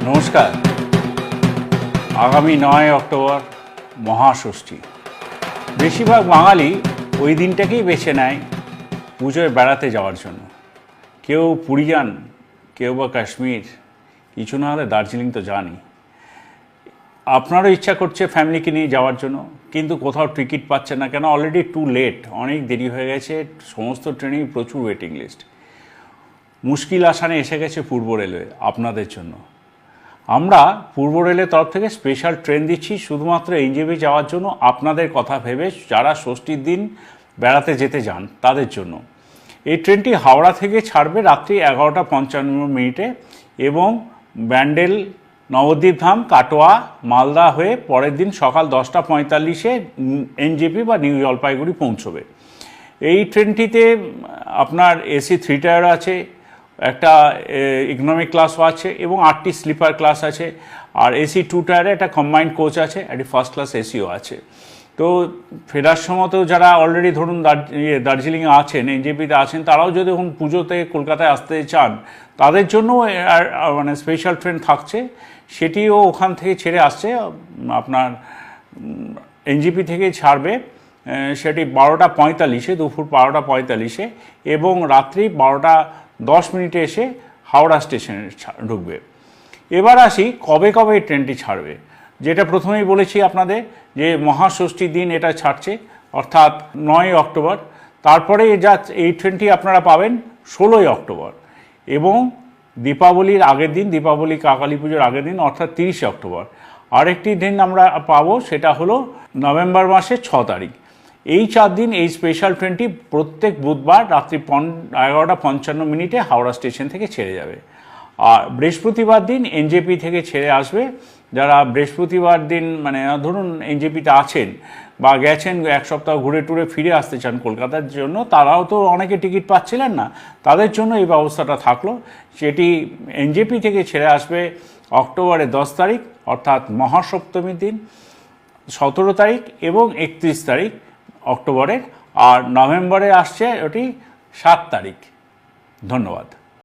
নমস্কার। আগামী 9 অক্টোবর মহাষষ্ঠী। বেশিরভাগ বাঙালি ওই দিনটাকেই বেছে নেয় পুজোয় বেড়াতে যাওয়ার জন্য। কেউ পুরী যান, কেউ বা কাশ্মীর, কিছু না হলে দার্জিলিং তো জানি। আপনারও ইচ্ছা করছে ফ্যামিলিকে নিয়ে যাওয়ার জন্য, কিন্তু কোথাও টিকিট পাচ্ছে না, কেন অলরেডি টু লেট, অনেক দেরি হয়ে গেছে। সমস্ত ট্রেনেই প্রচুর ওয়েটিং লিস্ট। মুশকিল আসানে এসে গেছে পূর্ব রেলওয়ে আপনাদের জন্য। আমরা পূর্ব রেলের তরফ থেকে স্পেশাল ট্রেন দিচ্ছি শুধুমাত্র এনজেপি যাওয়ার জন্য, আপনাদের কথা ভেবে, যারা ষষ্ঠীর দিন বেড়াতে যেতে যান তাদের জন্য। এই ট্রেনটি হাওড়া থেকে ছাড়বে রাত্রি 11:55 এবং ব্যান্ডেল, নবদ্বীপ ধাম, কাটোয়া, মালদা হয়ে পরের দিন সকাল 10:45 এনজেপি বা নিউ জলপাইগুড়ি পৌঁছবে। এই ট্রেনটিতে আপনার এসি 3 টায়ার আছে, একটা ইকোনমিক ক্লাসও আছে এবং 8টি স্লিপার ক্লাস আছে। আর এসি 2 টায়ারে একটা কম্বাইন্ড কোচ আছে, একটি ফার্স্ট ক্লাস এসিও আছে। তো ফেরার সময় তো যারা অলরেডি ধরুন দার্জিলিংয়ে আছেন, এনজেপিতে আছেন, তারাও যদি এখন পুজোতে কলকাতায় আসতে চান তাদের জন্য মানে স্পেশাল ট্রেন থাকছে। সেটিও ওখান থেকে ছেড়ে আসছে, আপনার এনজেপি থেকে ছাড়বে। সেটি 12:45, দুপুর 12:45 এবং রাত্রি 12:10 এসে হাওড়া স্টেশনে ঢুকবে। এবার আসি কবে কবে এই ট্রেনটি ছাড়বে। যেটা প্রথমেই বলেছি আপনাদের যে মহাষষ্ঠীর দিন এটা ছাড়ছে, অর্থাৎ 9 অক্টোবর। তারপরে এই ট্রেনটি আপনারা পাবেন 16 অক্টোবর এবং দীপাবলির আগের দিন, দীপাবলি কালী পুজোর আগের দিন, অর্থাৎ 30 অক্টোবর। আরেকটি দিন আমরা পাবো, সেটা হলো নভেম্বর মাসের 6 তারিখ। এই 4 দিন এই স্পেশাল ট্রেনটি প্রত্যেক বুধবার রাত্রি 11:55 হাওড়া স্টেশন থেকে ছেড়ে যাবে। আর বৃহস্পতিবার দিন এনজেপি থেকে ছেড়ে আসবে। যারা বৃহস্পতিবার দিন মানে ধরুন এনজেপিতে আছেন বা গেছেন, এক সপ্তাহ ঘুরে টুরে ফিরে আসতে চান কলকাতার জন্য, তারাও তো অনেকে টিকিট পাচ্ছিলেন না, তাদের জন্য এই ব্যবস্থাটা থাকলো। সেটি এনজেপি থেকে ছেড়ে আসবে অক্টোবরের 10 তারিখ, অর্থাৎ মহাসপ্তমীর দিন, 17 তারিখ এবং 31 তারিখ অক্টোবরের। আর নভেম্বরে আসছে ওটি 7 তারিখ। ধন্যবাদ।